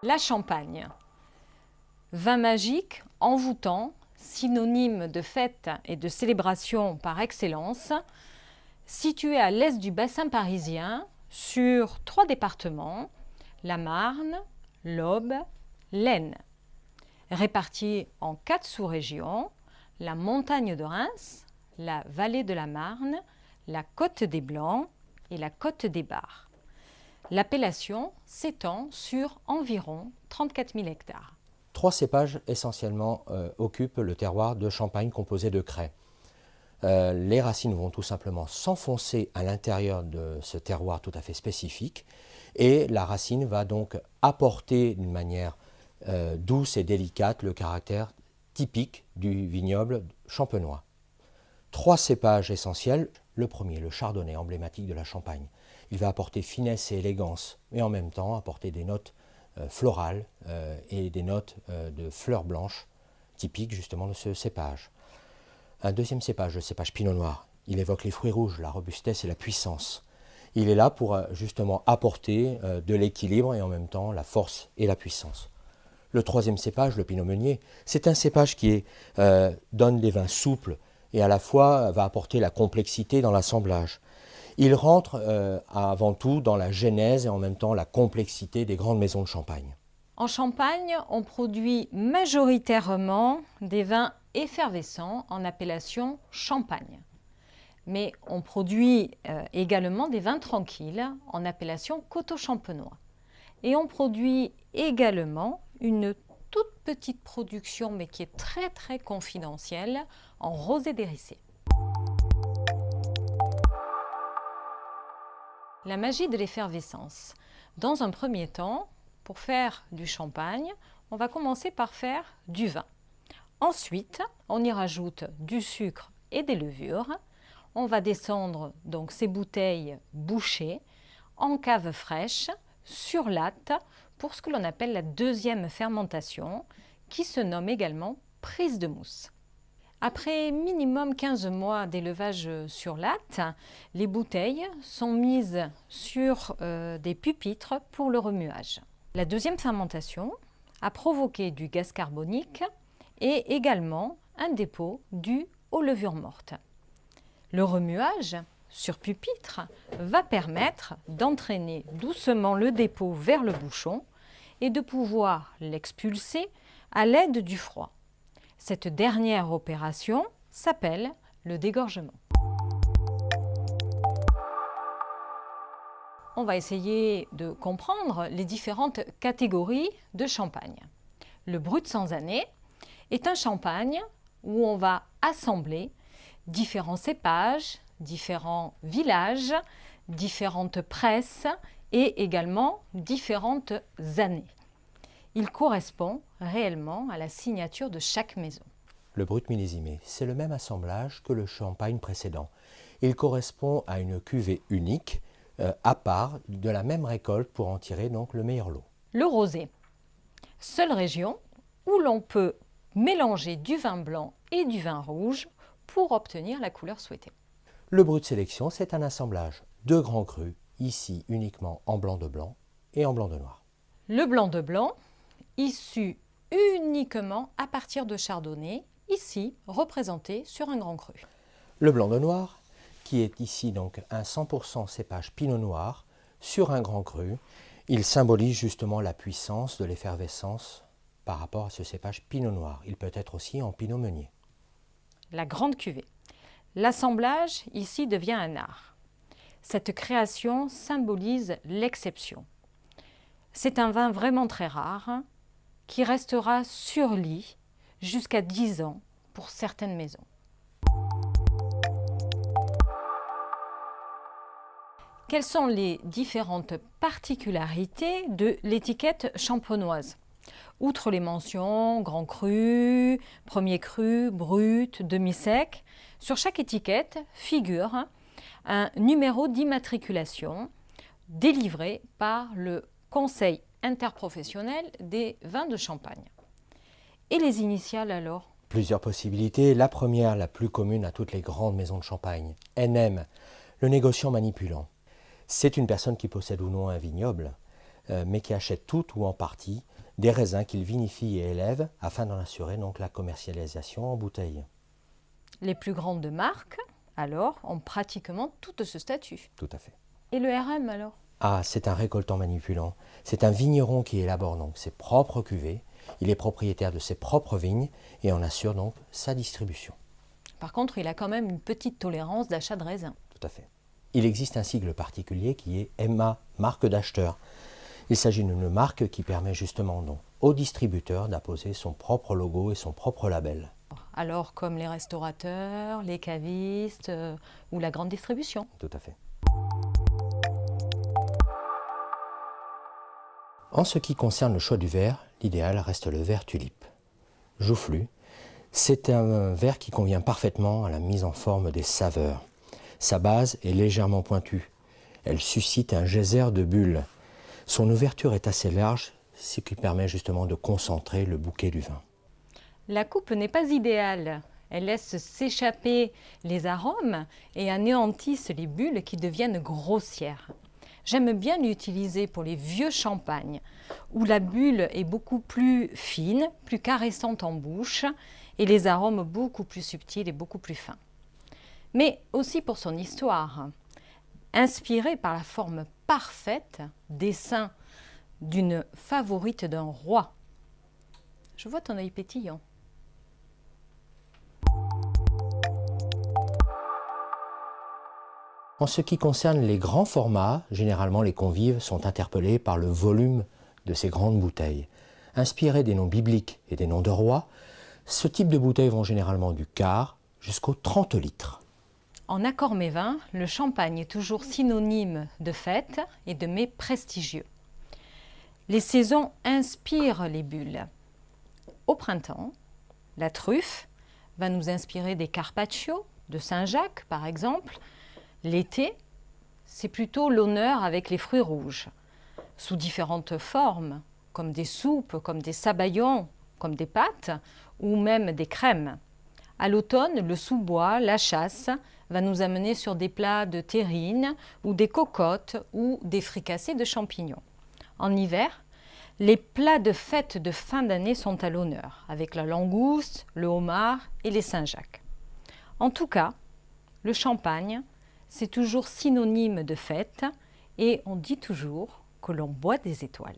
La Champagne, vin magique, envoûtant, synonyme de fête et de célébration par excellence, situé à l'est du bassin parisien, sur 3 départements, la Marne, l'Aube, l'Aisne, répartis en 4 sous-régions, la montagne de Reims, la vallée de la Marne, la côte des Blancs et la côte des Bars. L'appellation s'étend sur environ 34 000 hectares. 3 cépages essentiellement occupent le terroir de Champagne composé de craie. Les racines vont tout simplement s'enfoncer à l'intérieur de ce terroir tout à fait spécifique et la racine va donc apporter d'une manière douce et délicate le caractère typique du vignoble champenois. 3 cépages essentiels. Le premier, le chardonnay, emblématique de la Champagne. Il va apporter finesse et élégance, mais en même temps apporter des notes florales et des notes de fleurs blanches, typiques justement de ce cépage. Un deuxième cépage, le cépage pinot noir. Il évoque les fruits rouges, la robustesse et la puissance. Il est là pour justement apporter de l'équilibre et en même temps la force et la puissance. Le troisième cépage, le pinot meunier, c'est un cépage qui donne des vins souples, et à la fois va apporter la complexité dans l'assemblage. Il rentre avant tout dans la genèse et en même temps la complexité des grandes maisons de Champagne. En Champagne, on produit majoritairement des vins effervescents en appellation Champagne. Mais on produit également des vins tranquilles en appellation Coteaux-Champenois. Et on produit également une toute petite production, mais qui est très très confidentielle, en rosé d'Hérissé. La magie de l'effervescence. Dans un premier temps, pour faire du champagne, on va commencer par faire du vin. Ensuite, on y rajoute du sucre et des levures. On va descendre donc ces bouteilles bouchées en cave fraîche, sur latte, pour ce que l'on appelle la deuxième fermentation, qui se nomme également prise de mousse. Après minimum 15 mois d'élevage sur latte, les bouteilles sont mises sur des pupitres pour le remuage. La deuxième fermentation a provoqué du gaz carbonique et également un dépôt dû aux levures mortes. Le remuage sur pupitre va permettre d'entraîner doucement le dépôt vers le bouchon et de pouvoir l'expulser à l'aide du froid. Cette dernière opération s'appelle le dégorgement. On va essayer de comprendre les différentes catégories de champagne. Le brut sans année est un champagne où on va assembler différents cépages, différents villages, différentes presses et également différentes années. Il correspond réellement à la signature de chaque maison. Le brut millésimé, c'est le même assemblage que le champagne précédent. Il correspond à une cuvée unique, à part, de la même récolte pour en tirer donc le meilleur lot. Le rosé, seule région où l'on peut mélanger du vin blanc et du vin rouge pour obtenir la couleur souhaitée. Le brut sélection, c'est un assemblage de grands crus, ici uniquement en blanc de blanc et en blanc de noir. Le blanc de blanc, issu uniquement à partir de chardonnay, ici représenté sur un grand cru. Le blanc de noir, qui est ici donc un 100% cépage pinot noir sur un grand cru, il symbolise justement la puissance de l'effervescence par rapport à ce cépage pinot noir. Il peut être aussi en pinot meunier. La grande cuvée. L'assemblage ici devient un art. Cette création symbolise l'exception. C'est un vin vraiment très rare qui restera sur lit jusqu'à 10 ans pour certaines maisons. Quelles sont les différentes particularités de l'étiquette champenoise? Outre les mentions grand cru, premier cru, brut, demi-sec, sur chaque étiquette figure un numéro d'immatriculation délivré par le Conseil interprofessionnel des vins de Champagne. Et les initiales alors? Plusieurs possibilités. La première, la plus commune à toutes les grandes maisons de Champagne, NM, le négociant manipulant. C'est une personne qui possède ou non un vignoble, mais qui achètent tout ou en partie des raisins qu'ils vinifient et élèvent afin d'en assurer donc la commercialisation en bouteille. Les plus grandes marques, alors, ont pratiquement tout ce statut. Tout à fait. Et le RM, alors? Ah, c'est un récoltant manipulant. C'est un vigneron qui élabore donc ses propres cuvées. Il est propriétaire de ses propres vignes et en assure donc sa distribution. Par contre, il a quand même une petite tolérance d'achat de raisins. Tout à fait. Il existe un sigle particulier qui est MA, marque d'acheteur. Il s'agit d'une marque qui permet justement donc au distributeur d'apposer son propre logo et son propre label. Alors, comme les restaurateurs, les cavistes ou la grande distribution. Tout à fait. En ce qui concerne le choix du verre, l'idéal reste le verre tulipe. Joufflu, c'est un verre qui convient parfaitement à la mise en forme des saveurs. Sa base est légèrement pointue. Elle suscite un geyser de bulles. Son ouverture est assez large, ce qui permet justement de concentrer le bouquet du vin. La coupe n'est pas idéale. Elle laisse s'échapper les arômes et anéantissent les bulles qui deviennent grossières. J'aime bien l'utiliser pour les vieux champagnes, où la bulle est beaucoup plus fine, plus caressante en bouche, et les arômes beaucoup plus subtils et beaucoup plus fins. Mais aussi pour son histoire. Inspiré par la forme parfaite des seins d'une favorite d'un roi. Je vois ton œil pétillant. En ce qui concerne les grands formats, généralement les convives sont interpellés par le volume de ces grandes bouteilles. Inspirées des noms bibliques et des noms de rois, ce type de bouteilles vont généralement du quart jusqu'aux 30 litres. En accord mes vins, le champagne est toujours synonyme de fête et de mets prestigieux. Les saisons inspirent les bulles. Au printemps, la truffe va nous inspirer des carpaccio de Saint-Jacques par exemple. L'été, c'est plutôt l'honneur avec les fruits rouges, sous différentes formes, comme des soupes, comme des sabayons, comme des pâtes ou même des crèmes. À l'automne, le sous-bois, la chasse, va nous amener sur des plats de terrine ou des cocottes ou des fricassés de champignons. En hiver, les plats de fête de fin d'année sont à l'honneur, avec la langouste, le homard et les Saint-Jacques. En tout cas, le champagne, c'est toujours synonyme de fête et on dit toujours que l'on boit des étoiles.